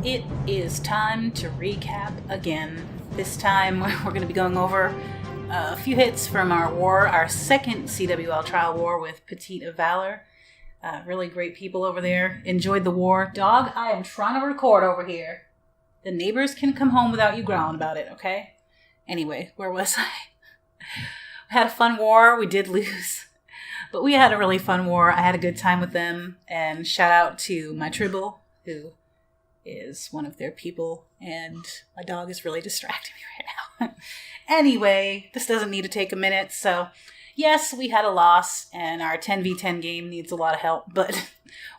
It is time to recap again. This time we're going to be going over a few hits from our second CWL trial war with Petite of Valor. Really great people over there. Enjoyed the war. Dog, I am trying to record over here. The neighbors can come home without you growling about it, okay? Anyway, where was I? We had a fun war. We did lose. But we had a really fun war. I had a good time with them. And shout out to my Tribble, who is one of their people. And my dog is really distracting me right now. Anyway, this doesn't need to take a minute. So, yes, we had a loss. And our 10v10 game needs a lot of help. But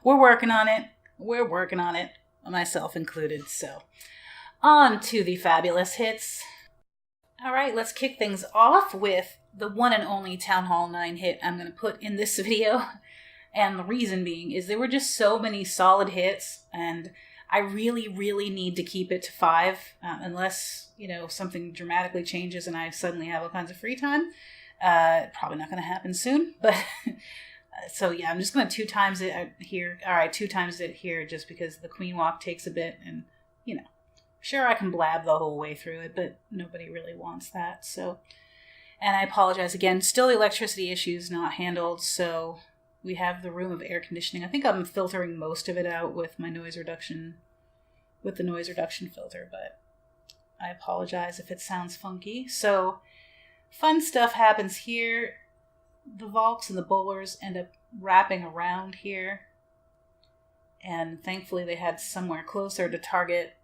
we're working on it. We're working on it. Myself included. So, on to the fabulous hits. Alright, let's kick things off with the one and only Town Hall 9 hit I'm going to put in this video. And the reason being is there were just so many solid hits, and I really, really need to keep it to 5, unless, something dramatically changes and I suddenly have all kinds of free time. Probably not going to happen soon, but so yeah, I'm just going to 2 times it here. Alright, 2 times it here just because the Queen Walk takes a bit, and, sure, I can blab the whole way through it, but nobody really wants that, so. And I apologize again. Still electricity issues not handled, so we have the room of air conditioning. I think I'm filtering most of it out with my noise reduction, with the noise reduction filter, but I apologize if it sounds funky. So, fun stuff happens here. The Valks and the Bowlers end up wrapping around here, and thankfully they had somewhere closer to target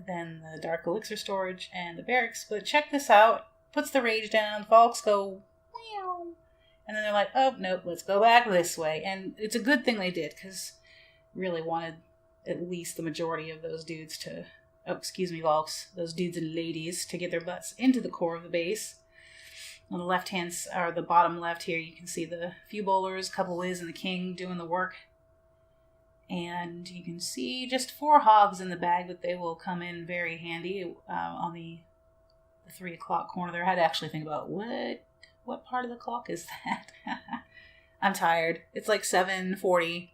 than the Dark Elixir storage and the barracks. But check this out. Puts the rage down. The Valks go, meow. And then they're like, oh, nope, let's go back this way. And it's a good thing they did, because really wanted at least the majority of those dudes to, Valks, those dudes and ladies to get their butts into the core of the base. On the left hand, or the bottom left here, you can see the few Bowlers, couple Wiz, and the King doing the work. And you can see just 4 hogs in the bag, but they will come in very handy on the 3 o'clock corner there. I had to actually think about what part of the clock is that? I'm tired. It's like 7:40.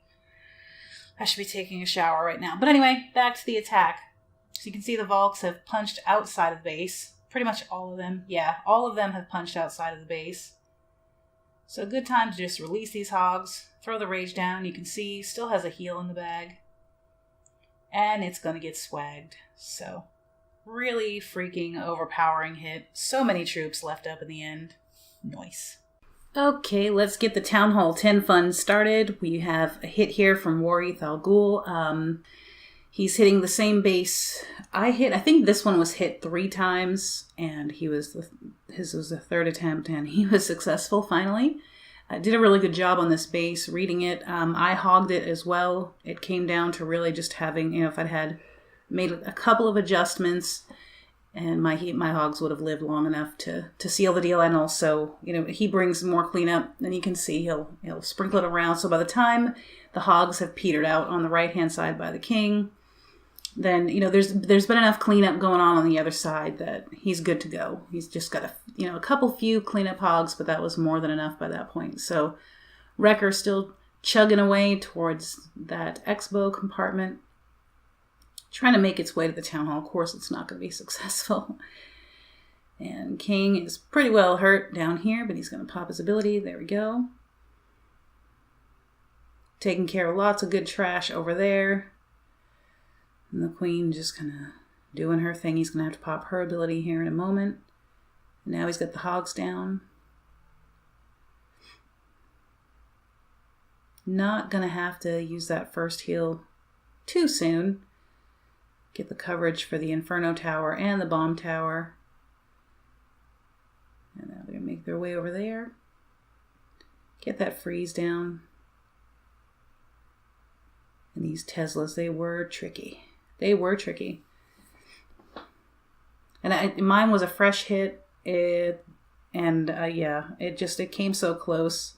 I should be taking a shower right now. But anyway, back to the attack. So you can see the Valks have punched outside of the base. Pretty much all of them. Yeah, all of them have punched outside of the base. So a good time to just release these hogs. Throw the rage down. You can see still has a heal in the bag. And it's going to get swagged. So really freaking overpowering hit. So many troops left up in the end. Nice. Okay, let's get the Town Hall 10 fun started. We have a hit here from Warith Al Ghul. He's hitting the same base I hit. I think this one was hit 3 times, and his was the 3rd attempt, and he was successful finally. Did a really good job on this base, reading it. I hogged it as well. It came down to really just having, if I'd had made a couple of adjustments, and my hogs would have lived long enough to seal the deal. And also, he brings more cleanup, and you can see he'll sprinkle it around. So by the time the hogs have petered out on the right-hand side by the King, then, there's been enough cleanup going on the other side that he's good to go. He's just got a few cleanup hogs, but that was more than enough by that point. So Wrecker still chugging away towards that Expo compartment, trying to make its way to the Town Hall. Of course, it's not going to be successful. And King is pretty well hurt down here, but he's going to pop his ability. There we go. Taking care of lots of good trash over there. And the Queen just kind of doing her thing. He's going to have to pop her ability here in a moment. And now he's got the hogs down. Not going to have to use that first heal too soon. Get the coverage for the Inferno Tower and the Bomb Tower. And now they're going to make their way over there. Get that freeze down. And these Teslas, they were tricky. They were tricky. And mine was a fresh hit. It came so close.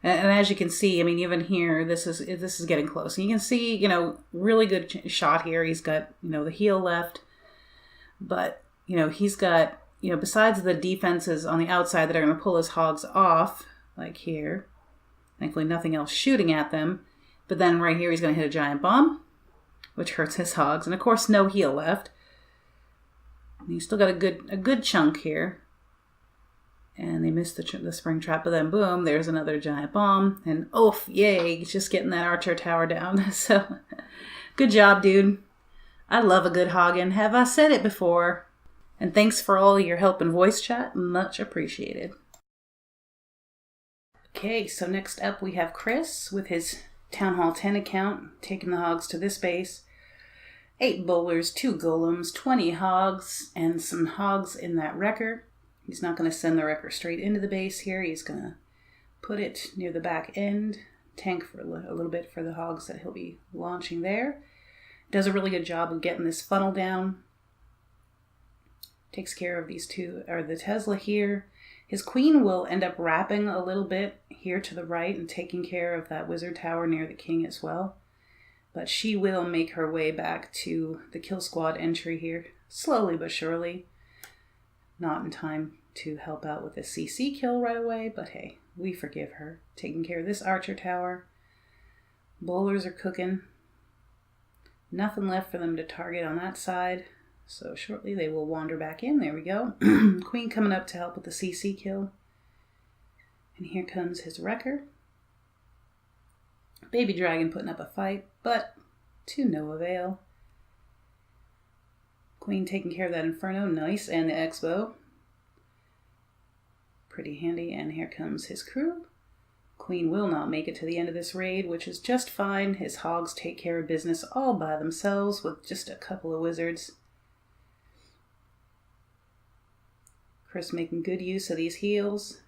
And as you can see, even here, this is getting close. And you can see, really good shot here. He's got, the heel left. But, he's got, besides the defenses on the outside that are going to pull his hogs off, like here. Thankfully, nothing else shooting at them. But then right here, he's going to hit a giant bomb, which hurts his hogs. And of course, no heal left. He's still got a good chunk here. And they missed the spring trap, but then boom, there's another giant bomb. And oof, yay, just getting that archer tower down. So, good job, dude. I love a good hogging. Have I said it before? And thanks for all your help in voice chat. Much appreciated. Okay, so next up we have Chris with his Town Hall 10 account, taking the hogs to this base. 8 bowlers, 2 golems, 20 hogs, and some hogs in that wrecker. He's not going to send the wrecker straight into the base here. He's going to put it near the back end, tank for a little bit for the hogs that he'll be launching there. Does a really good job of getting this funnel down. Takes care of these two, or the Tesla here. His queen will end up wrapping a little bit here to the right and taking care of that wizard tower near the king as well. But she will make her way back to the kill squad entry here, slowly but surely. Not in time to help out with the CC kill right away, but hey, we forgive her. Taking care of this archer tower. Bowlers are cooking. Nothing left for them to target on that side. So shortly they will wander back in. There we go. Queen coming up to help with the CC kill. And here comes his wrecker. Baby dragon putting up a fight, but to no avail. Queen taking care of that inferno. Nice. And the expo. Pretty handy. And here comes his crew. Queen will not make it to the end of this raid, which is just fine. His hogs take care of business all by themselves with just a couple of wizards. Chris making good use of these heals.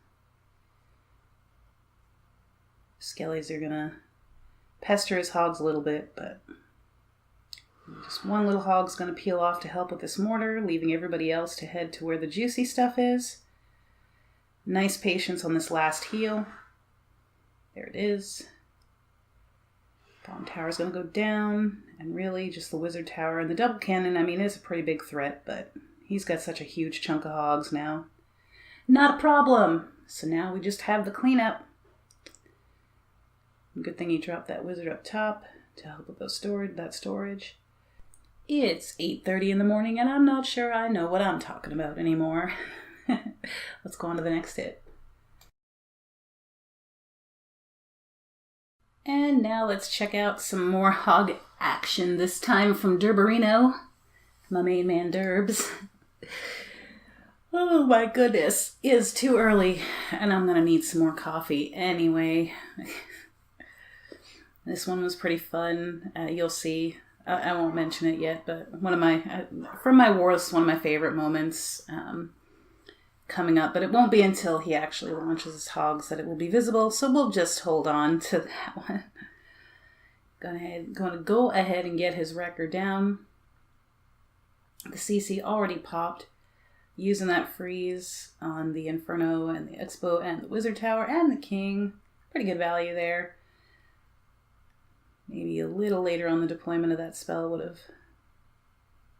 Skellies are gonna pester his hogs a little bit, but just one little hog's gonna peel off to help with this mortar, leaving everybody else to head to where the juicy stuff is. Nice patience on this last heal. There it is. Bomb tower's gonna go down, and really just the wizard tower and the double cannon. I mean, it's a pretty big threat, but he's got such a huge chunk of hogs now. Not a problem. So now we just have the cleanup. Good thing he dropped that wizard up top to help with those storage. It's 8:30 in the morning, and I'm not sure I know what I'm talking about anymore. Let's go on to the next hit. And now let's check out some more hog action, this time from Durberino, my main man Durbs. Oh my goodness, it's too early, and I'm gonna need some more coffee anyway. This one was pretty fun. You'll see. I won't mention it yet, but from my war, this is one of my favorite moments coming up. But it won't be until he actually launches his hogs that it will be visible. So we'll just hold on to that one. Going to go ahead and get his wrecker down. The CC already popped, using that freeze on the Inferno and the Expo and the Wizard Tower and the King. Pretty good value there. Maybe a little later on the deployment of that spell would have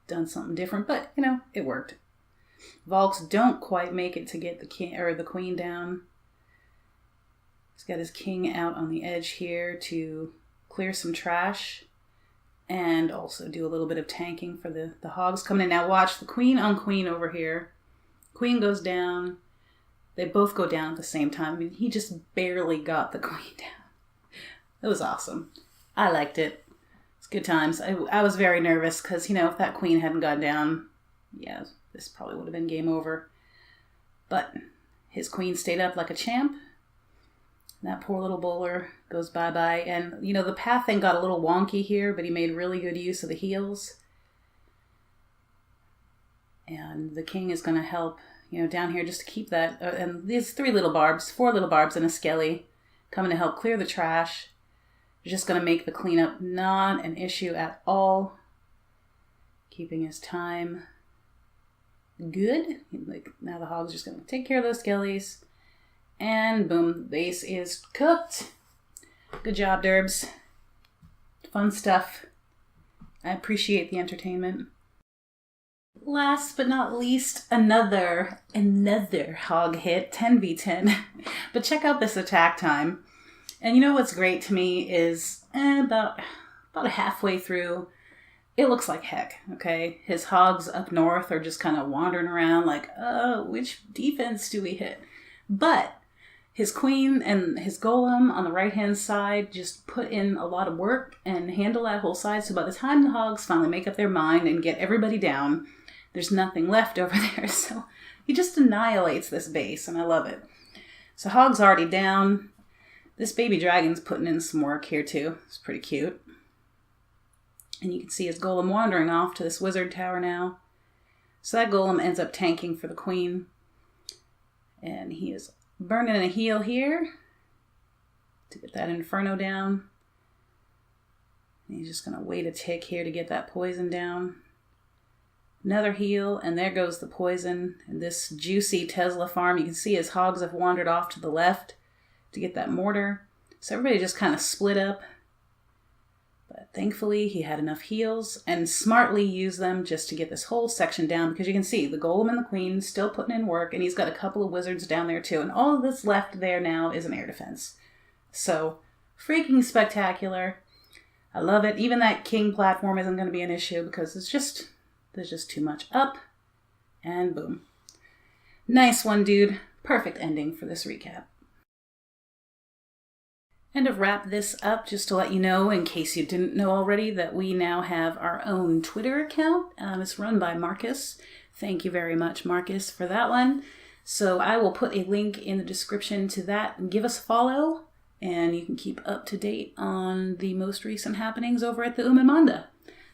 done something different, but you know, it worked. Valks don't quite make it to get the king or the queen down. He's got his king out on the edge here to clear some trash and also do a little bit of tanking for the hogs coming in. Now watch the queen on queen over here. Queen goes down. They both go down at the same time. I mean, he just barely got the queen down. It was awesome. I liked it. It's good times. I was very nervous because, you know, if that queen hadn't gone down, yeah, this probably would have been game over. But his queen stayed up like a champ. That poor little bowler goes bye-bye. And, you know, the path thing got a little wonky here, but he made really good use of the heals. And the king is going to help, you know, down here just to keep that. And these four little barbs and a skelly coming to help clear the trash. Just going to make the cleanup not an issue at all. Keeping his time good. Like, now the hog's just going to take care of those skellies. And boom, the base is cooked. Good job, Durbs. Fun stuff. I appreciate the entertainment. Last but not least, another hog hit, 10v10. But check out this attack time. And you know what's great to me is about halfway through, it looks like heck, okay? His hogs up north are just kind of wandering around like, which defense do we hit? But his queen and his golem on the right-hand side just put in a lot of work and handle that whole side. So by the time the hogs finally make up their mind and get everybody down, there's nothing left over there. So he just annihilates this base, and I love it. So hog's already down. This baby dragon's putting in some work here too. It's pretty cute. And you can see his golem wandering off to this wizard tower now. So that golem ends up tanking for the queen. And he is burning a heal here to get that inferno down. And he's just going to wait a tick here to get that poison down. Another heal, and there goes the poison. And this juicy Tesla farm, you can see his hogs have wandered off to the left to get that mortar. So everybody just kind of split up. But thankfully, he had enough heals and smartly used them just to get this whole section down, because you can see the golem and the queen still putting in work, and he's got a couple of wizards down there too. And all that's left there now is an air defense. So freaking spectacular. I love it. Even that king platform isn't going to be an issue because there's just too much up. And boom. Nice one, dude. Perfect ending for this recap. And to wrap this up, just to let you know, in case you didn't know already, that we now have our own Twitter account. It's run by Marcus. Thank you very much, Marcus, for that one. So I will put a link in the description to that and give us a follow. And you can keep up to date on the most recent happenings over at the Umamanda.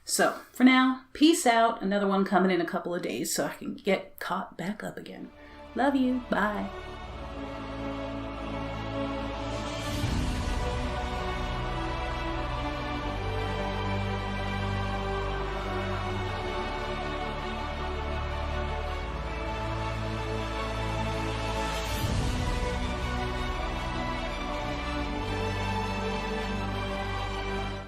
So for now, peace out. Another one coming in a couple of days so I can get caught back up again. Love you. Bye.